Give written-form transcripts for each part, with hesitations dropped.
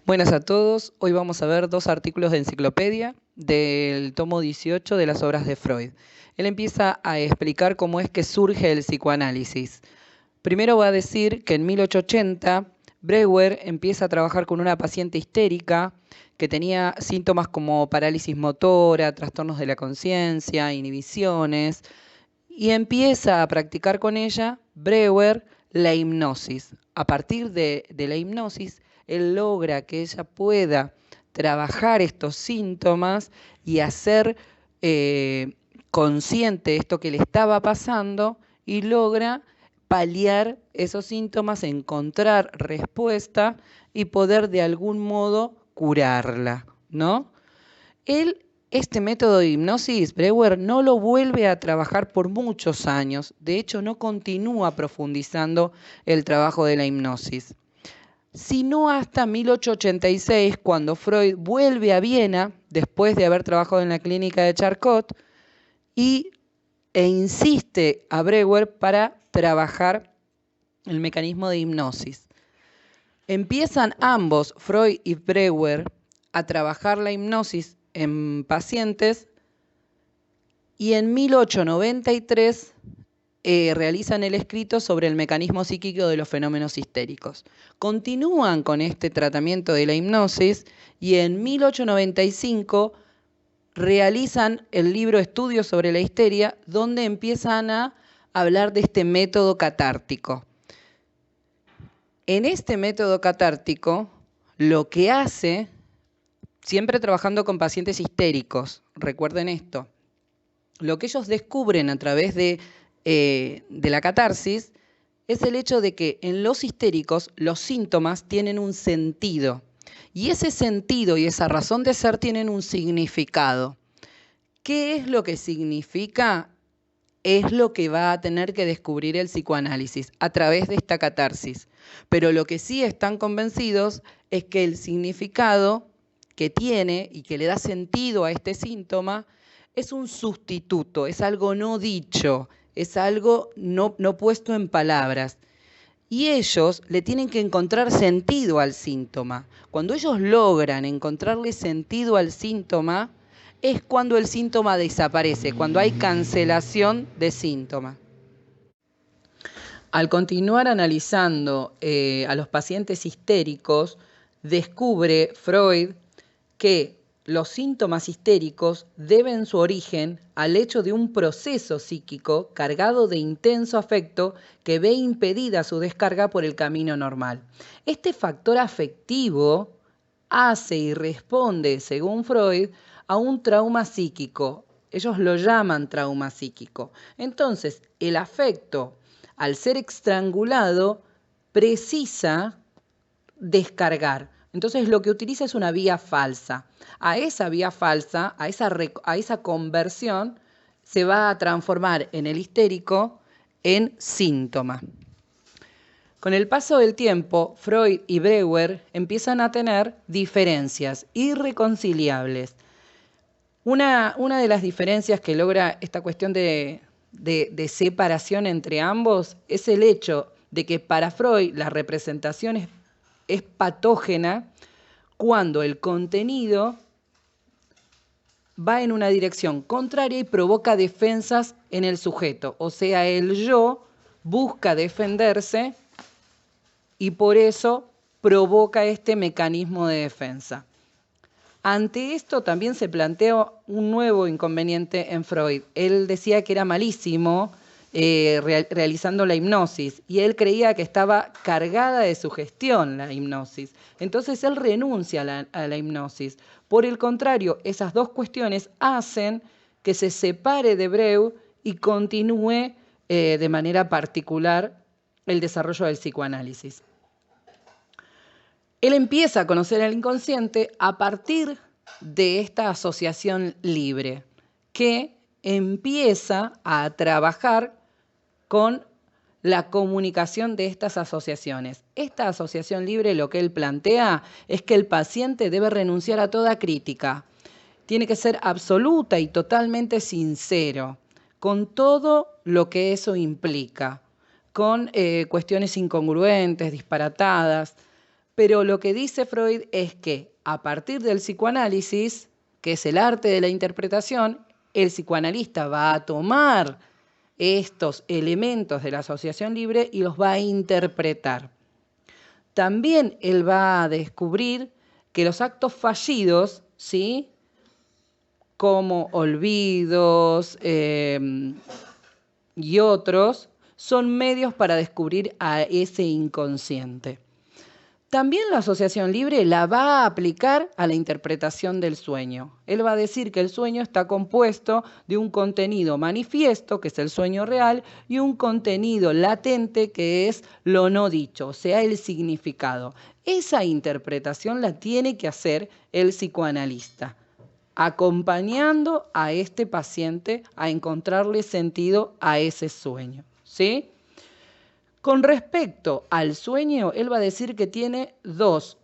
Buenas a todos, hoy vamos a ver dos artículos de enciclopedia del tomo 18 de las obras de Freud. Él empieza a explicar cómo es que surge el psicoanálisis. Primero va a decir que en 1880 Breuer empieza a trabajar con una paciente histérica que tenía síntomas como parálisis motora, trastornos de la conciencia, inhibiciones, y empieza a practicar con ella, Breuer, la hipnosis. A partir de la hipnosis, él logra que ella pueda trabajar estos síntomas y hacer consciente esto que le estaba pasando y logra paliar esos síntomas, encontrar respuesta y poder de algún modo curarla, ¿no? Este método de hipnosis, Breuer no lo vuelve a trabajar por muchos años. De hecho, no continúa profundizando el trabajo de la hipnosis, sino hasta 1886, cuando Freud vuelve a Viena, después de haber trabajado en la clínica de Charcot, e insiste a Breuer para trabajar el mecanismo de hipnosis. Empiezan ambos, Freud y Breuer, a trabajar la hipnosis en pacientes y en 1893 realizan el escrito sobre el mecanismo psíquico de los fenómenos histéricos. Continúan con este tratamiento de la hipnosis y en 1895 realizan el libro Estudios sobre la histeria, donde empiezan a hablar de este método catártico. En este método catártico, lo que hace, siempre trabajando con pacientes histéricos, recuerden esto, lo que ellos descubren a través de la catarsis es el hecho de que en los histéricos los síntomas tienen un sentido. Y ese sentido y esa razón de ser tienen un significado. ¿Qué es lo que significa? Es lo que va a tener que descubrir el psicoanálisis a través de esta catarsis. Pero lo que sí están convencidos es que el significado que tiene y que le da sentido a este síntoma es un sustituto, es algo no dicho, es algo no puesto en palabras. Y ellos le tienen que encontrar sentido al síntoma. Cuando ellos logran encontrarle sentido al síntoma, es cuando el síntoma desaparece, cuando hay cancelación de síntoma. Al continuar analizando a los pacientes histéricos, descubre Freud que los síntomas histéricos deben su origen al hecho de un proceso psíquico cargado de intenso afecto que ve impedida su descarga por el camino normal. Este factor afectivo hace y responde, según Freud, a un trauma psíquico. Ellos lo llaman trauma psíquico. Entonces, el afecto, al ser estrangulado, precisa descargar. Entonces lo que utiliza es una vía falsa. A esa vía falsa, a esa conversión, se va a transformar en el histérico en síntoma. Con el paso del tiempo, Freud y Breuer empiezan a tener diferencias irreconciliables. Una de las diferencias que logra esta cuestión de separación entre ambos es el hecho de que para Freud la representación es patógena cuando el contenido va en una dirección contraria y provoca defensas en el sujeto. O sea, el yo busca defenderse y por eso provoca este mecanismo de defensa. Ante esto también se planteó un nuevo inconveniente en Freud. Él decía que era malísimo realizando la hipnosis y él creía que estaba cargada de sugestión la hipnosis. Entonces él renuncia a la hipnosis. Por el contrario, esas dos cuestiones hacen que se separe de Breuer y continúe de manera particular el desarrollo del psicoanálisis. Él empieza a conocer el inconsciente a partir de esta asociación libre, que empieza a trabajar con la comunicación de estas asociaciones. Esta asociación libre, lo que él plantea es que el paciente debe renunciar a toda crítica. Tiene que ser absoluta y totalmente sincero, con todo lo que eso implica, con cuestiones incongruentes, disparatadas, Pero lo que dice Freud es que a partir del psicoanálisis, que es el arte de la interpretación, el psicoanalista va a tomar estos elementos de la asociación libre y los va a interpretar. También él va a descubrir que los actos fallidos, ¿sí?, como olvidos y otros, son medios para descubrir a ese inconsciente. También la asociación libre la va a aplicar a la interpretación del sueño. Él va a decir que el sueño está compuesto de un contenido manifiesto, que es el sueño real, y un contenido latente, que es lo no dicho, o sea, el significado. Esa interpretación la tiene que hacer el psicoanalista, acompañando a este paciente a encontrarle sentido a ese sueño, ¿sí? Con respecto al sueño, él va a decir que tiene dos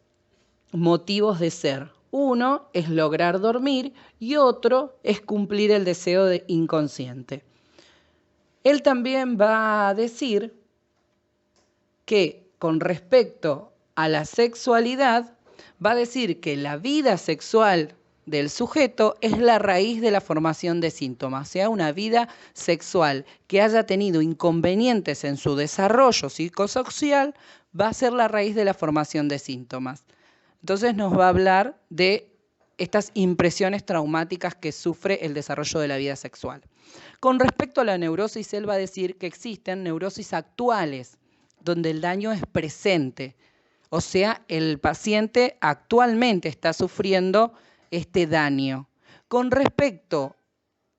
motivos de ser. Uno es lograr dormir y otro es cumplir el deseo inconsciente. Él también va a decir que con respecto a la sexualidad, va a decir que la vida sexual del sujeto es la raíz de la formación de síntomas, o sea, una vida sexual que haya tenido inconvenientes en su desarrollo psicosocial va a ser la raíz de la formación de síntomas. Entonces nos va a hablar de estas impresiones traumáticas que sufre el desarrollo de la vida sexual. Con respecto a la neurosis, él va a decir que existen neurosis actuales, donde el daño es presente, o sea, el paciente actualmente está sufriendo este daño. Con respecto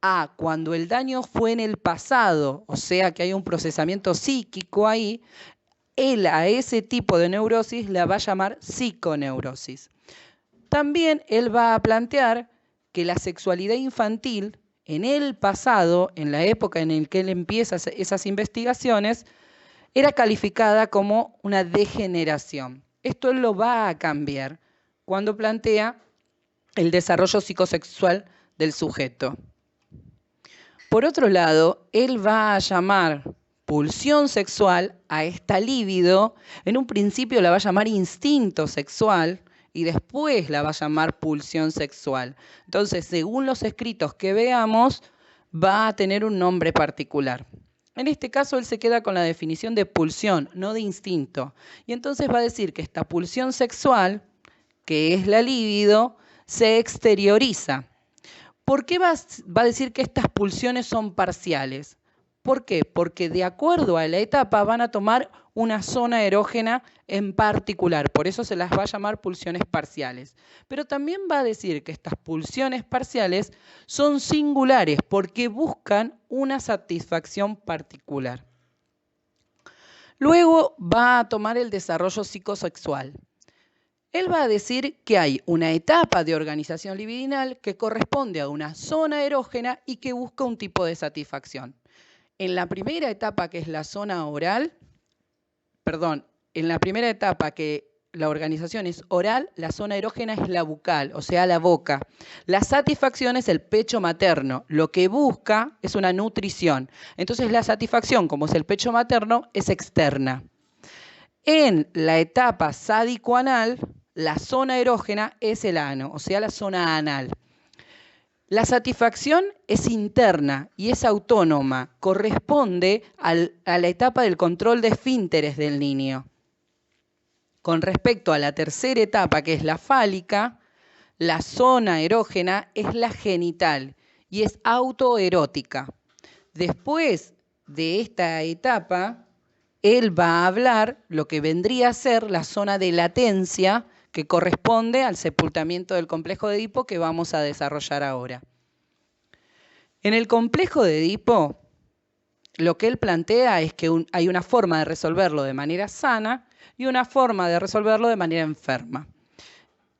a cuando el daño fue en el pasado, o sea que hay un procesamiento psíquico ahí, él a ese tipo de neurosis la va a llamar psiconeurosis. También él va a plantear que la sexualidad infantil en el pasado, en la época en la que él empieza esas investigaciones, era calificada como una degeneración. Esto él lo va a cambiar cuando plantea el desarrollo psicosexual del sujeto. Por otro lado, él va a llamar pulsión sexual a esta libido. En un principio la va a llamar instinto sexual y después la va a llamar pulsión sexual. Entonces, según los escritos que veamos, va a tener un nombre particular. En este caso, él se queda con la definición de pulsión, no de instinto. Y entonces va a decir que esta pulsión sexual, que es la libido, se exterioriza. ¿Por qué va a decir que estas pulsiones son parciales? ¿Por qué? Porque de acuerdo a la etapa van a tomar una zona erógena en particular, por eso se las va a llamar pulsiones parciales. Pero también va a decir que estas pulsiones parciales son singulares porque buscan una satisfacción particular. Luego va a tomar el desarrollo psicosexual. Él va a decir que hay una etapa de organización libidinal que corresponde a una zona erógena y que busca un tipo de satisfacción. En la primera etapa, que es la zona oral, en la primera etapa que la organización es oral, la zona erógena es la bucal, o sea, la boca. La satisfacción es el pecho materno. Lo que busca es una nutrición. Entonces la satisfacción, como es el pecho materno, es externa. En la etapa sádico-anal, la zona erógena es el ano, o sea, la zona anal. La satisfacción es interna y es autónoma, corresponde a la etapa del control de esfínteres del niño. Con respecto a la tercera etapa, que es la fálica, la zona erógena es la genital y es autoerótica. Después de esta etapa, él va a hablar lo que vendría a ser la zona de latencia, que corresponde al sepultamiento del complejo de Edipo que vamos a desarrollar ahora. En el complejo de Edipo, lo que él plantea es que hay una forma de resolverlo de manera sana y una forma de resolverlo de manera enferma.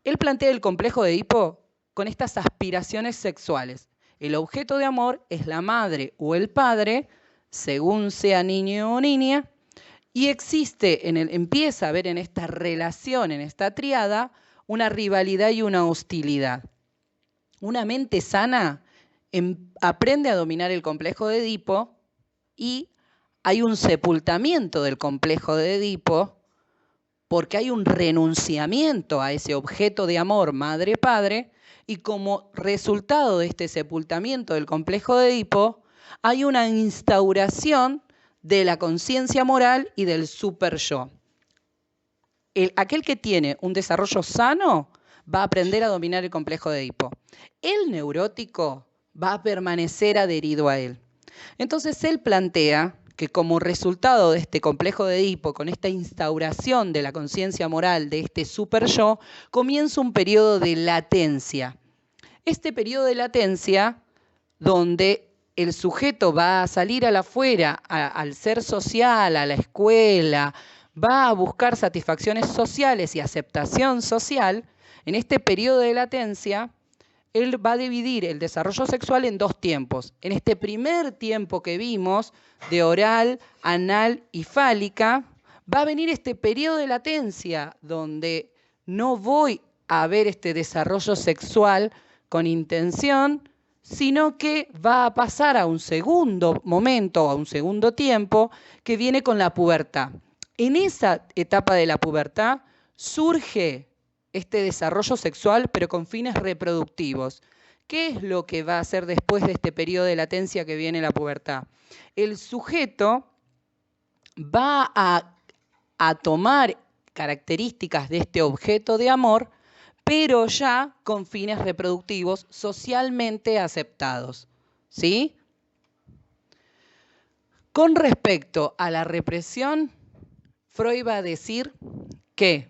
Él plantea el complejo de Edipo con estas aspiraciones sexuales. El objeto de amor es la madre o el padre, según sea niño o niña, y empieza a haber en esta relación, en esta tríada, una rivalidad y una hostilidad. Una mente sana aprende a dominar el complejo de Edipo y hay un sepultamiento del complejo de Edipo porque hay un renunciamiento a ese objeto de amor madre-padre, y como resultado de este sepultamiento del complejo de Edipo, hay una instauración de la conciencia moral y del super yo. Aquel que tiene un desarrollo sano va a aprender a dominar el complejo de Edipo. El neurótico va a permanecer adherido a él. Entonces él plantea que como resultado de este complejo de Edipo, con esta instauración de la conciencia moral de este super yo, comienza un periodo de latencia. Este periodo de latencia, donde el sujeto va a salir afuera, al ser social, a la escuela, va a buscar satisfacciones sociales y aceptación social, en este periodo de latencia, él va a dividir el desarrollo sexual en dos tiempos. En este primer tiempo que vimos, de oral, anal y fálica, va a venir este periodo de latencia, donde no voy a ver este desarrollo sexual con intención, sino que va a pasar a un segundo momento, a un segundo tiempo, que viene con la pubertad. En esa etapa de la pubertad surge este desarrollo sexual, pero con fines reproductivos. ¿Qué es lo que va a hacer después de este periodo de latencia que viene la pubertad? El sujeto va a tomar características de este objeto de amor, pero ya con fines reproductivos socialmente aceptados. ¿Sí? Con respecto a la represión, Freud va a decir que